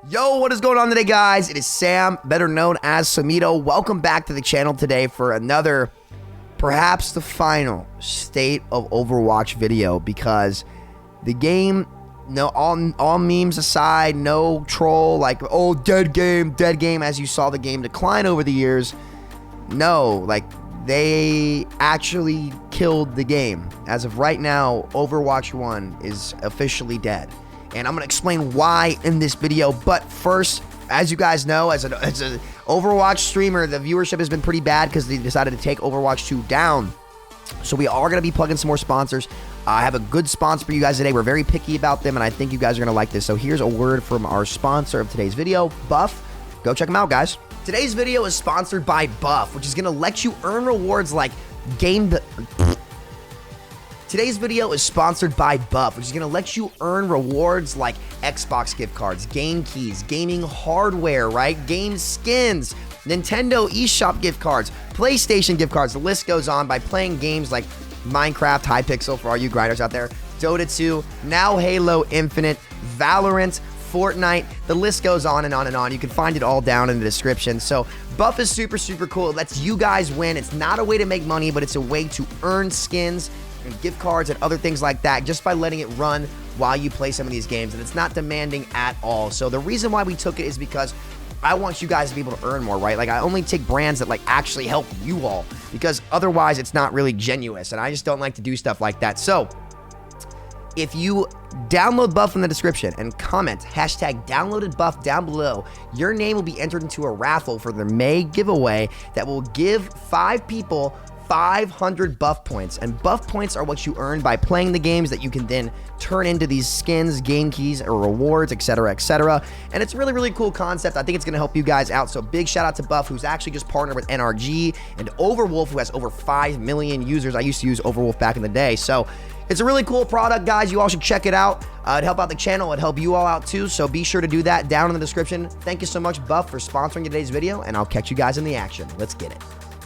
Yo, what is going on today, guys? It is Sam, better known as Samito. Welcome back to the channel today for another, perhaps the final State of Overwatch video, because the game, no, all memes aside, no troll like, oh, dead game, as you saw the game decline over the years. No, like, they actually killed the game. As of right now, Overwatch 1 is officially dead. And I'm going to explain why in this video. But first, as you guys know, as an Overwatch streamer, the viewership has been pretty bad because they decided to take Overwatch 2 down. So we are going to be plugging some more sponsors. I have a good sponsor for you guys today. We're very picky about them, and I think you guys are going to like this. So here's a word from our sponsor of today's video, Buff. Go check them out, guys. Today's video is sponsored by Buff, which is going to let you earn rewards like Today's video is sponsored by Buff, which is going to let you earn rewards like Xbox gift cards, game keys, gaming hardware, right? Game skins, Nintendo eShop gift cards, PlayStation gift cards. The list goes on by playing games like Minecraft, Hypixel for all you grinders out there, Dota 2, now Halo Infinite, Valorant, Fortnite. The list goes on and on and on. You can find it all down in the description. So Buff is super, super cool. It lets you guys win. It's not a way to make money, but it's a way to earn skins and gift cards and other things like that just by letting it run while you play some of these games, and it's not demanding at all. So the reason why we took it is because I want you guys to be able to earn more, right? Like, I only take brands that like actually help you all, because otherwise it's not really genuine, and I just don't like to do stuff like that. So if you download Buff in the description and comment hashtag downloaded Buff down below, your name will be entered into a raffle for their May giveaway that will give 5 people 500 Buff points. And Buff points are what you earn by playing the games that you can then turn into these skins, game keys, or rewards, etc., etc. And it's a really, really cool concept. I think it's going to help you guys out. So big shout out to Buff, who's actually just partnered with NRG, and Overwolf, who has over 5 million users. I used to use Overwolf back in the day. So it's a really cool product, guys. You all should check it out. It'd help out the channel. It'd help you all out too. So be sure to do that down in the description. Thank you so much, Buff, for sponsoring today's video, and I'll catch you guys in the action. Let's get it.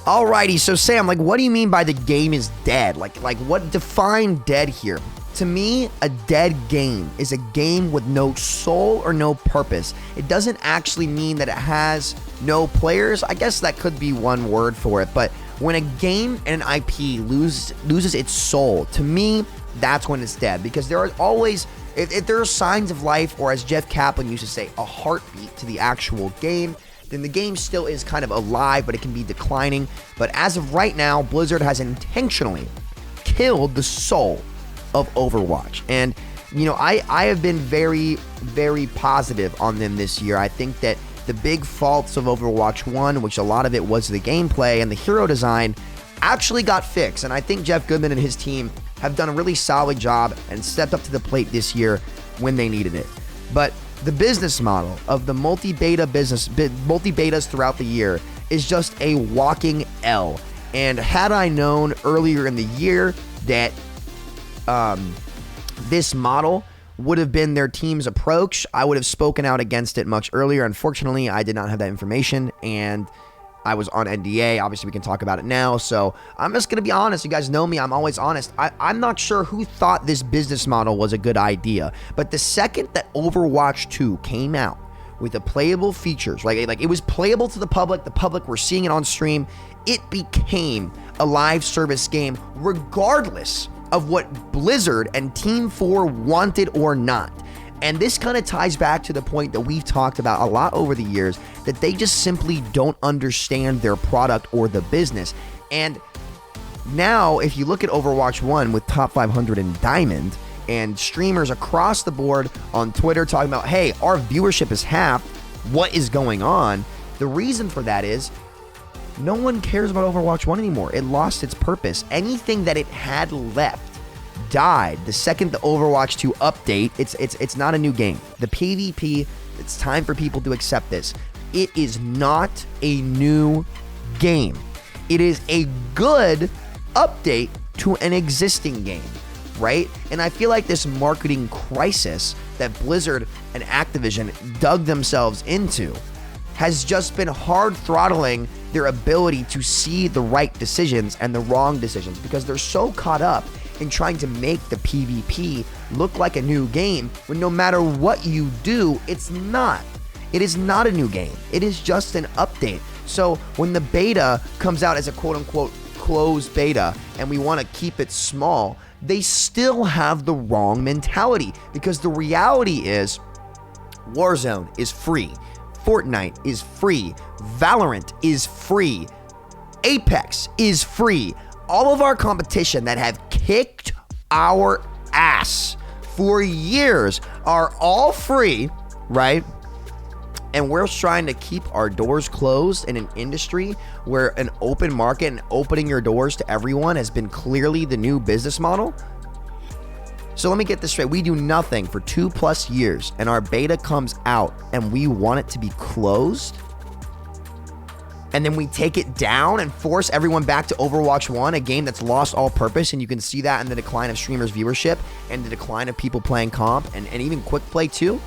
Alrighty, so Sam, like, what do you mean by the game is dead? Like what define dead here? To me, a dead game is a game with no soul or no purpose. It doesn't actually mean that it has no players. I guess that could be one word for it. But when a game and an IP loses its soul, to me, that's when it's dead. Because there are always, if there are signs of life, or as Jeff Kaplan used to say, a heartbeat to the actual game, then the game still is kind of alive, but it can be declining. But as of right now, Blizzard has intentionally killed the soul of Overwatch. And, you know, I have been very, very positive on them this year. I think that the big faults of Overwatch 1, which a lot of it was the gameplay and the hero design, actually got fixed. And I think Jeff Goodman and his team have done a really solid job and stepped up to the plate this year when they needed it. But the business model of the multi-betas throughout the year is just a walking L. And had I known earlier in the year that this model would have been their team's approach, I would have spoken out against it much earlier. Unfortunately, I did not have that information, and I was on NDA. Obviously, we can talk about it now. So I'm just going to be honest. You guys know me. I'm always honest. I'm not sure who thought this business model was a good idea. But the second that Overwatch 2 came out with the playable features, like it was playable to the public were seeing it on stream, it became a live service game regardless of what Blizzard and Team 4 wanted or not. And this kind of ties back to the point that we've talked about a lot over the years, that they just simply don't understand their product or the business. And now, if you look at Overwatch 1 with Top 500 and Diamond, and streamers across the board on Twitter talking about, hey, our viewership is half, what is going on? The reason for that is no one cares about Overwatch 1 anymore. It lost its purpose. Anything that it had left died the second the Overwatch 2 update. It's not a new game. The PvP, it's time for people to accept this. It is not a new game. It is a good update to an existing game, right? And I feel like this marketing crisis that Blizzard and Activision dug themselves into has just been hard throttling their ability to see the right decisions and the wrong decisions, because they're so caught up in trying to make the PvP look like a new game when no matter what you do, it's not. It is not a new game. It is just an update. So when the beta comes out as a quote-unquote closed beta and we want to keep it small, they still have the wrong mentality, because the reality is Warzone is free. Fortnite is free. Valorant is free. Apex is free. All of our competition that have kicked our ass for years are all free, right? And we're trying to keep our doors closed in an industry where an open market and opening your doors to everyone has been clearly the new business model. So let me get this straight. We do nothing for 2+ years and our beta comes out and we want it to be closed. And then we take it down and force everyone back to Overwatch 1, a game that's lost all purpose. And you can see that in the decline of streamers' viewership and the decline of people playing comp and even quick play too.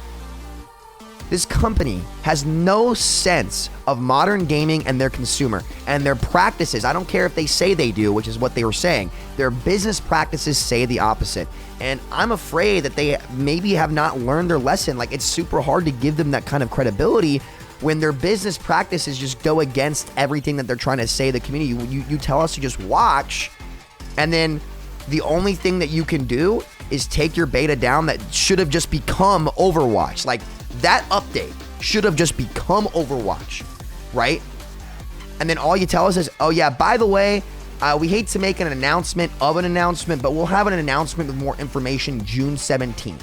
This company has no sense of modern gaming and their consumer and their practices. I don't care if they say they do, which is what they were saying. Their business practices say the opposite. And I'm afraid that they maybe have not learned their lesson. Like, it's super hard to give them that kind of credibility when their business practices just go against everything that they're trying to say to the community. You tell us to just watch, and then the only thing that you can do is take your beta down that should have just become Overwatch. Like, that update should have just become Overwatch, right? And then all you tell us is, oh yeah, by the way, we hate to make an announcement of an announcement, but we'll have an announcement with more information June 17th.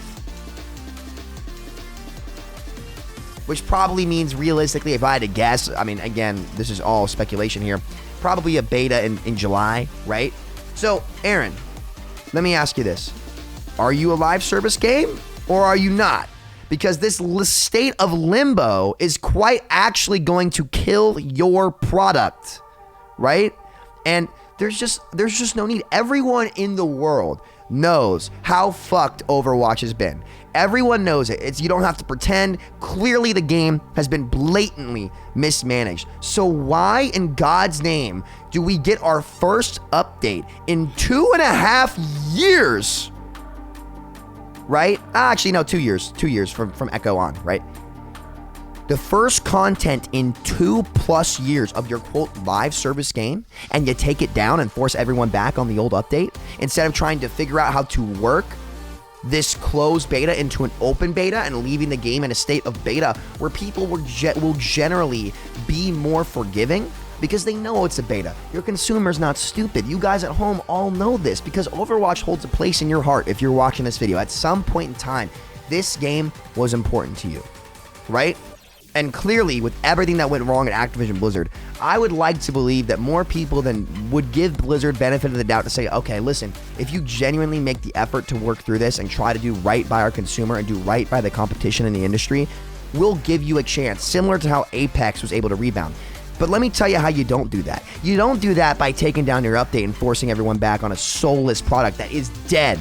Which probably means, realistically, if I had to guess, I mean, again, this is all speculation here, probably a beta in July, right? So, Aaron, let me ask you this. Are you a live service game or are you not? Because this state of limbo is quite actually going to kill your product, right? And there's just no need. Everyone in the world knows how fucked Overwatch has been. Everyone knows it. You don't have to pretend. Clearly the game has been blatantly mismanaged. So why in God's name do we get our first update in 2.5 years? Right? Actually, no, 2 years. 2 years from Echo on, right? The first content in 2+ years of your quote live service game, and you take it down and force everyone back on the old update instead of trying to figure out how to work this closed beta into an open beta and leaving the game in a state of beta where people will generally be more forgiving because they know it's a beta. Your consumer's not stupid. You guys at home all know this because Overwatch holds a place in your heart if you're watching this video. At some point in time, this game was important to you, right? And clearly, with everything that went wrong at Activision Blizzard, I would like to believe that more people than would give Blizzard benefit of the doubt to say, okay, listen, if you genuinely make the effort to work through this and try to do right by our consumer and do right by the competition in the industry, we'll give you a chance, similar to how Apex was able to rebound. But let me tell you how you don't do that. You don't do that by taking down your update and forcing everyone back on a soulless product that is dead.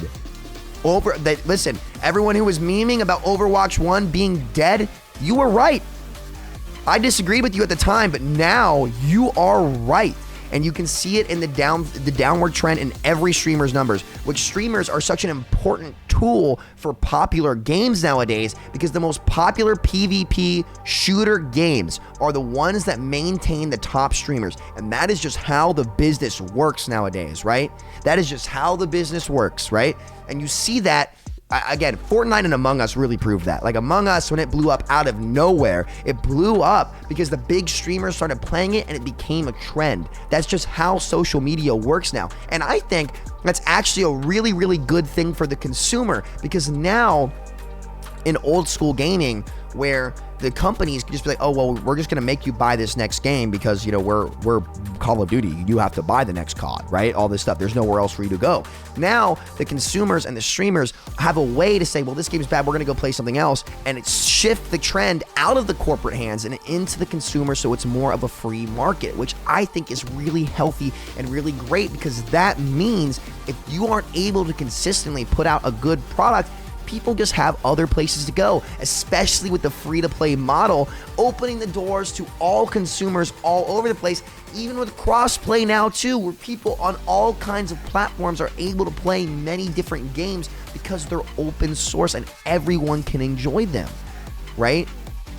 Listen, everyone who was memeing about Overwatch 1 being dead, you were right. I disagreed with you at the time, but now you are right. And you can see it in the downward trend in every streamer's numbers, which streamers are such an important tool for popular games nowadays because the most popular PvP shooter games are the ones that maintain the top streamers. And that is just how the business works nowadays, right? That is just how the business works, right? And you see that. Again, Fortnite and Among Us really proved that. Like Among Us, when it blew up out of nowhere, it blew up because the big streamers started playing it and it became a trend. That's just how social media works now. And I think that's actually a really, really good thing for the consumer because now in old school gaming where the companies can just be like, oh, well, we're just going to make you buy this next game because, you know, we're Call of Duty. You have to buy the next COD, right? All this stuff. There's nowhere else for you to go. Now, the consumers and the streamers have a way to say, well, this game's bad. We're going to go play something else. And it shifts the trend out of the corporate hands and into the consumer so it's more of a free market, which I think is really healthy and really great because that means if you aren't able to consistently put out a good product, people just have other places to go, especially with the free-to-play model, opening the doors to all consumers all over the place, even with cross-play now too, where people on all kinds of platforms are able to play many different games because they're open source and everyone can enjoy them, right?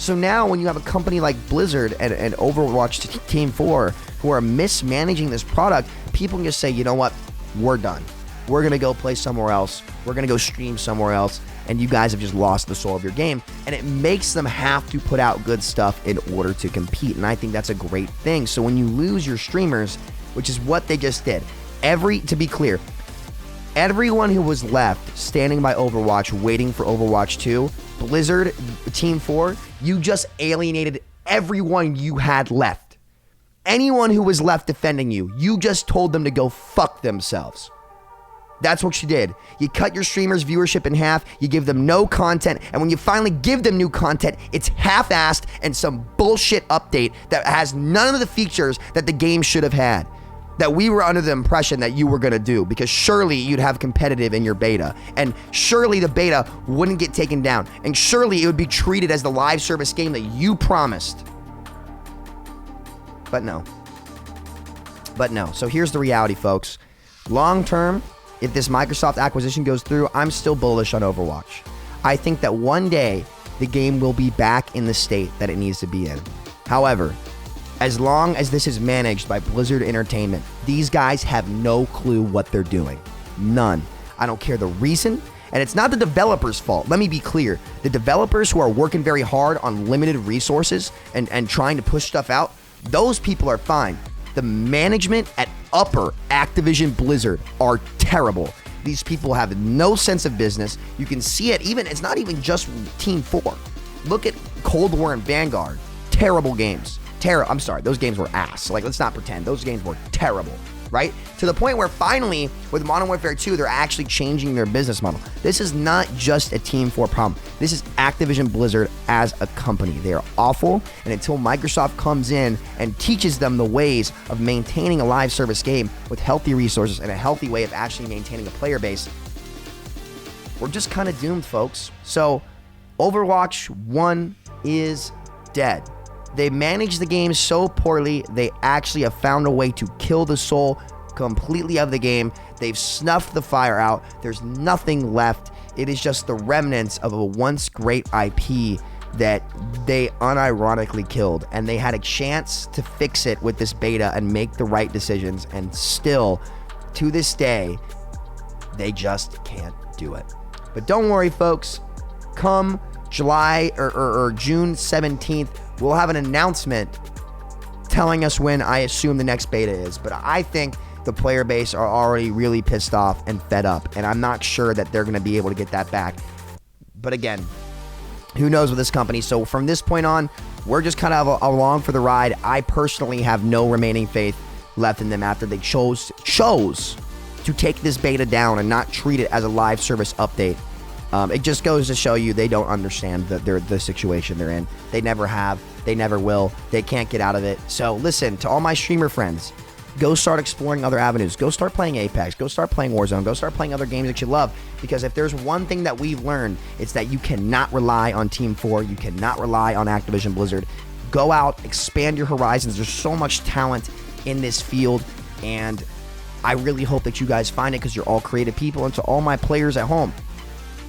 So now when you have a company like Blizzard and Overwatch Team 4 who are mismanaging this product, people can just say, you know what, we're done. We're going to go play somewhere else. We're going to go stream somewhere else. And you guys have just lost the soul of your game. And it makes them have to put out good stuff in order to compete. And I think that's a great thing. So when you lose your streamers, which is what they just did, to be clear, everyone who was left standing by Overwatch waiting for Overwatch 2, Blizzard, Team 4, you just alienated everyone you had left. Anyone who was left defending you, you just told them to go fuck themselves. That's what you did. You cut your streamers' viewership in half, you give them no content, and when you finally give them new content, it's half-assed and some bullshit update that has none of the features that the game should have had, that we were under the impression that you were going to do, because surely you'd have competitive in your beta, and surely the beta wouldn't get taken down, and surely it would be treated as the live service game that you promised. But no. So here's the reality, folks. Long term, if this Microsoft acquisition goes through, I'm still bullish on Overwatch. I think that one day the game will be back in the state that it needs to be in. However, as long as this is managed by Blizzard Entertainment, these guys have no clue what they're doing. None. I don't care the reason, and it's not the developers' fault. Let me be clear. The developers who are working very hard on limited resources and trying to push stuff out, those people are fine. The management at upper Activision Blizzard are terrible. These people have no sense of business. You can see it it's not even just Team 4. Look at Cold War and Vanguard. Terrible games. I'm sorry, those games were ass. Like, let's not pretend. Those games were terrible, right? To the point where finally, with Modern Warfare 2, they're actually changing their business model. This is not just a Team 4 problem. This is Activision Blizzard as a company. They are awful, and until Microsoft comes in and teaches them the ways of maintaining a live service game with healthy resources and a healthy way of actually maintaining a player base, we're just kind of doomed, folks. So, Overwatch 1 is dead. They managed the game so poorly, they actually have found a way to kill the soul completely of the game. They've snuffed the fire out. There's nothing left. It is just the remnants of a once great IP that they unironically killed. And they had a chance to fix it with this beta and make the right decisions. And still, to this day, they just can't do it. But don't worry, folks. Come July or June 17th, we'll have an announcement telling us when I assume the next beta is. But I think the player base are already really pissed off and fed up, and I'm not sure that they're going to be able to get that back. But again, who knows with this company? So from this point on, we're just kind of along for the ride. I personally have no remaining faith left in them after they chose to take this beta down and not treat it as a live service update. It just goes to show you they don't understand the situation they're in. They never have. They never will. They can't get out of it. So listen, to all my streamer friends, go start exploring other avenues. Go start playing Apex. Go start playing Warzone. Go start playing other games that you love. Because if there's one thing that we've learned, it's that you cannot rely on Team 4. You cannot rely on Activision Blizzard. Go out, expand your horizons. There's so much talent in this field, and I really hope that you guys find it, because you're all creative people. And to all my players at home,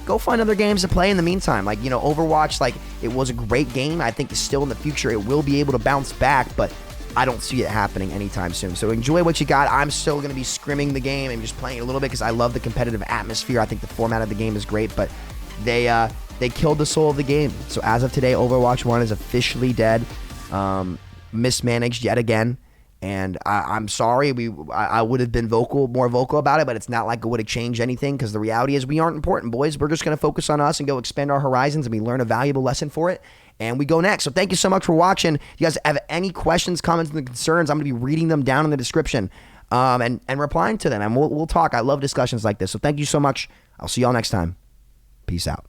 go find other games to play in the meantime. Like, Overwatch, it was a great game. I think still in the future it will be able to bounce back, but I don't see it happening anytime soon. So enjoy what you got. I'm still going to be scrimming the game and just playing a little bit because I love the competitive atmosphere. I think the format of the game is great, but they killed the soul of the game. So as of today, Overwatch 1 is officially dead, mismanaged yet again. And I'm sorry, I would have been more vocal about it, but it's not like it would have changed anything, because the reality is we aren't important, boys. We're just going to focus on us and go expand our horizons, and we learn a valuable lesson for it, and we go next. So thank you so much for watching. If you guys have any questions, comments, and concerns, I'm going to be reading them down in the description and replying to them, and we'll talk. I love discussions like this. So thank you so much. I'll see y'all next time. Peace out.